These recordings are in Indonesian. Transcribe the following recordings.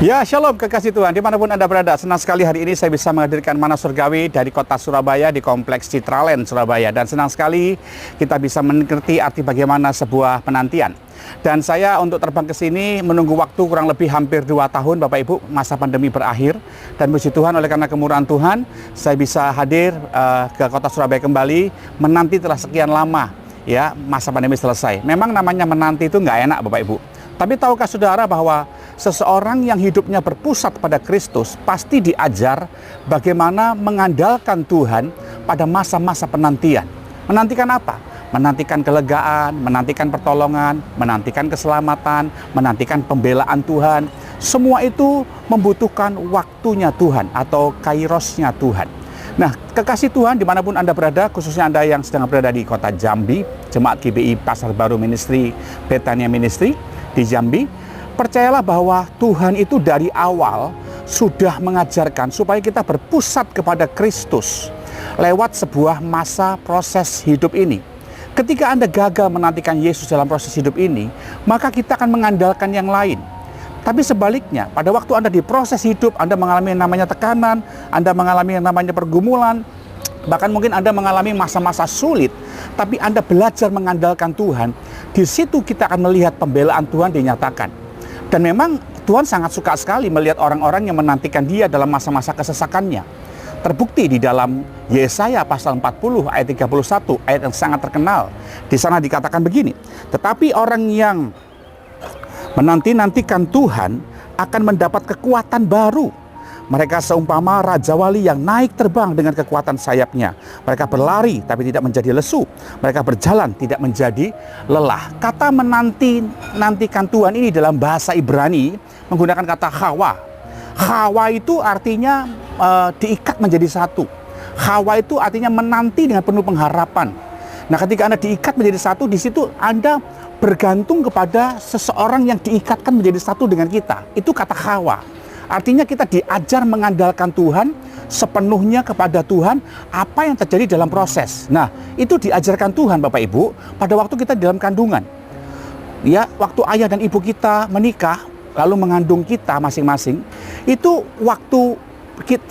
Ya, shalom kekasih Tuhan, dimanapun Anda berada. Senang sekali hari ini saya bisa menghadirkan Mana Surgawi dari kota Surabaya di Kompleks Citraland, Surabaya. Dan senang sekali kita bisa mengerti arti bagaimana sebuah penantian. Dan saya untuk terbang ke sini menunggu waktu kurang lebih hampir 2 tahun Bapak Ibu, masa pandemi berakhir. Dan puji Tuhan oleh karena kemurahan Tuhan, saya bisa hadir ke kota Surabaya kembali, menanti telah sekian lama ya masa pandemi selesai. Memang namanya menanti itu nggak enak Bapak Ibu. Tapi tahukah saudara bahwa seseorang yang hidupnya berpusat pada Kristus pasti diajar bagaimana mengandalkan Tuhan pada masa-masa penantian. Menantikan apa? Menantikan kelegaan, menantikan pertolongan, menantikan keselamatan, menantikan pembelaan Tuhan. Semua itu membutuhkan waktunya Tuhan atau kairosnya Tuhan. Nah, kekasih Tuhan dimanapun Anda berada, khususnya Anda yang sedang berada di kota Jambi, Jemaat GBI Pasar Baru Ministry, Betania Ministry di Jambi, percayalah bahwa Tuhan itu dari awal sudah mengajarkan supaya kita berpusat kepada Kristus lewat sebuah masa proses hidup ini. Ketika Anda gagal menantikan Yesus dalam proses hidup ini, maka kita akan mengandalkan yang lain. Tapi sebaliknya, pada waktu Anda di proses hidup, Anda mengalami yang namanya tekanan, Anda mengalami yang namanya pergumulan, bahkan mungkin Anda mengalami masa-masa sulit, tapi Anda belajar mengandalkan Tuhan, di situ kita akan melihat pembelaan Tuhan dinyatakan. Dan memang Tuhan sangat suka sekali melihat orang-orang yang menantikan Dia dalam masa-masa kesesakannya. Terbukti di dalam Yesaya pasal 40 ayat 31, ayat yang sangat terkenal. Di sana dikatakan begini, tetapi orang yang menanti-nantikan Tuhan akan mendapat kekuatan baru. Mereka seumpama Raja Wali yang naik terbang dengan kekuatan sayapnya. Mereka berlari tapi tidak menjadi lesu. Mereka berjalan tidak menjadi lelah. Kata menanti-nantikan Tuhan ini dalam bahasa Ibrani menggunakan kata hawa. Hawa itu artinya diikat menjadi satu. Hawa itu artinya menanti dengan penuh pengharapan. Nah, ketika Anda diikat menjadi satu, di situ Anda bergantung kepada seseorang yang diikatkan menjadi satu dengan kita. Itu kata hawa. Artinya kita diajar mengandalkan Tuhan sepenuhnya kepada Tuhan apa yang terjadi dalam proses. Nah, itu diajarkan Tuhan Bapak Ibu pada waktu kita dalam kandungan. Ya, waktu ayah dan ibu kita menikah lalu mengandung kita masing-masing, itu waktu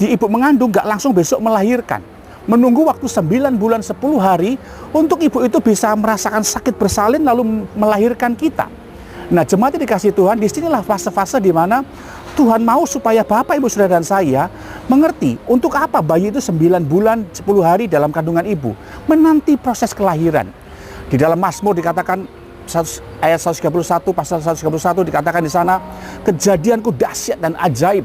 ibu mengandung gak langsung besok melahirkan. Menunggu waktu 9 bulan 10 hari untuk ibu itu bisa merasakan sakit bersalin lalu melahirkan kita. Nah, jemaat yang dikasih Tuhan, disinilah fase-fase di mana Tuhan mau supaya Bapak, Ibu, Saudara, dan saya mengerti untuk apa bayi itu 9 bulan 10 hari dalam kandungan ibu. Menanti proses kelahiran. Di dalam Mazmur dikatakan, ayat 131, pasal 131 dikatakan di sana, kejadianku dahsyat dan ajaib.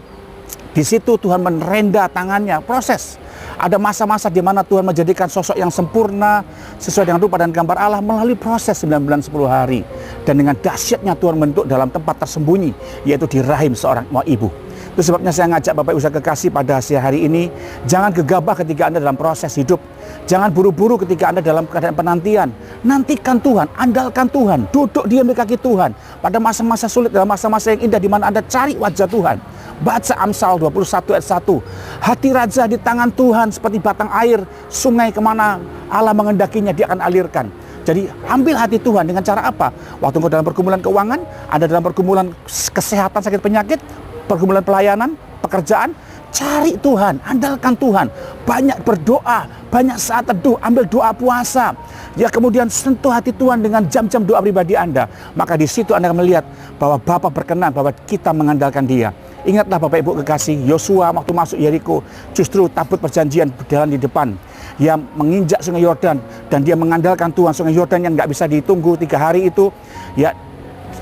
Di situ Tuhan merenda tangannya, proses. Ada masa-masa di mana Tuhan menjadikan sosok yang sempurna sesuai dengan rupa dan gambar Allah melalui proses 9 bulan 10 hari. Dan dengan dahsyatnya Tuhan membentuk dalam tempat tersembunyi, yaitu di rahim seorang ibu. Itu sebabnya saya ngajak Bapak Ibu saya kekasih pada siang hari ini, jangan gegabah ketika Anda dalam proses hidup. Jangan buru-buru ketika Anda dalam keadaan penantian. Nantikan Tuhan, andalkan Tuhan, duduk diam di kaki Tuhan. Pada masa-masa sulit, dalam masa-masa yang indah di mana Anda cari wajah Tuhan. Baca Amsal 21 ayat 1. Hati raja di tangan Tuhan seperti batang air, sungai kemana Allah mengendakinya dia akan alirkan. Jadi ambil hati Tuhan dengan cara apa? Waktu engkau dalam pergumulan keuangan, Anda dalam pergumulan kesehatan, sakit penyakit, pergumulan pelayanan, pekerjaan, cari Tuhan, andalkan Tuhan. Banyak berdoa, banyak saat teduh, ambil doa puasa. Ya, kemudian sentuh hati Tuhan dengan jam-jam doa pribadi Anda. Maka di situ Anda akan melihat bahwa Bapa berkenan bahwa kita mengandalkan Dia. Ingatlah Bapak Ibu kekasih, Yosua waktu masuk Yeriko justru tabut perjanjian berjalan di depan. Dia menginjak sungai Yordan dan dia mengandalkan Tuhan. Sungai Yordan yang nggak bisa ditunggu 3 hari itu, ya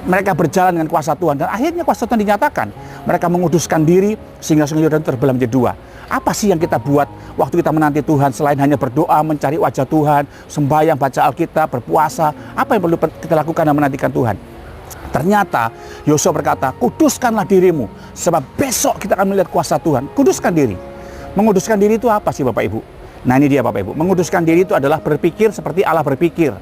mereka berjalan dengan kuasa Tuhan. Dan akhirnya kuasa Tuhan dinyatakan. Mereka menguduskan diri sehingga sungai Yordan terbelah menjadi 2. Apa sih yang kita buat waktu kita menanti Tuhan selain hanya berdoa, mencari wajah Tuhan, sembahyang, baca Alkitab, berpuasa? Apa yang perlu kita lakukan dan menantikan Tuhan? Ternyata Yosua berkata, kuduskanlah dirimu, sebab besok kita akan melihat kuasa Tuhan. Kuduskan diri. Menguduskan diri itu apa sih Bapak Ibu? Nah, ini dia Bapak Ibu. Menguduskan diri itu adalah berpikir seperti Allah berpikir.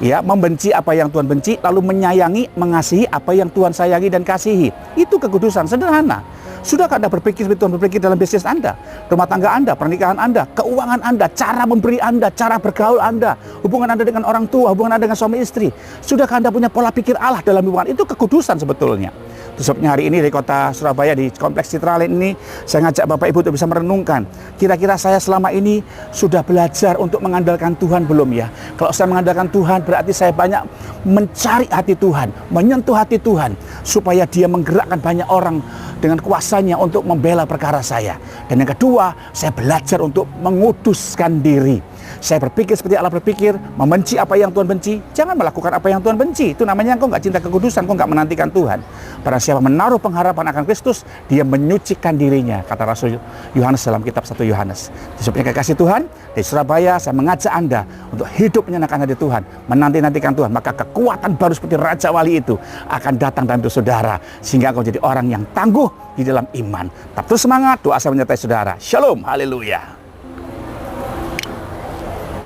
Ya, membenci apa yang Tuhan benci, lalu menyayangi, mengasihi apa yang Tuhan sayangi dan kasihi. Itu kekudusan, sederhana. Sudahkah Anda berpikir seperti Tuhan berpikir dalam bisnis Anda, rumah tangga Anda, pernikahan Anda, keuangan Anda, cara memberi Anda, cara bergaul Anda, hubungan Anda dengan orang tua, hubungan Anda dengan suami istri? Sudahkah Anda punya pola pikir Allah dalam hubungan? Itu kekudusan sebetulnya. Sebabnya hari ini di kota Surabaya, di Kompleks Citraland ini, saya ngajak Bapak Ibu untuk bisa merenungkan, kira-kira saya selama ini sudah belajar untuk mengandalkan Tuhan belum ya? Kalau saya mengandalkan Tuhan, berarti saya banyak mencari hati Tuhan, menyentuh hati Tuhan, supaya Dia menggerakkan banyak orang dengan kuasanya untuk membela perkara saya. Dan yang kedua, saya belajar untuk menguduskan diri. Saya berpikir seperti Allah berpikir, membenci apa yang Tuhan benci, jangan melakukan apa yang Tuhan benci. Itu namanya engkau nggak cinta kekudusan, engkau nggak menantikan Tuhan. Barang siapa menaruh pengharapan akan Kristus, dia menyucikan dirinya, kata Rasul Yohanes dalam kitab 1 Yohanes. Disebutnya kekasih Tuhan, di Surabaya saya mengajak Anda untuk hidup menyenangkan hati Tuhan, menanti-nantikan Tuhan, maka kekuatan baru seperti Raja Wali itu akan datang dalam hidup saudara, sehingga engkau jadi orang yang tangguh di dalam iman. Tetap terus semangat, doa saya menyertai saudara. Shalom, haleluya.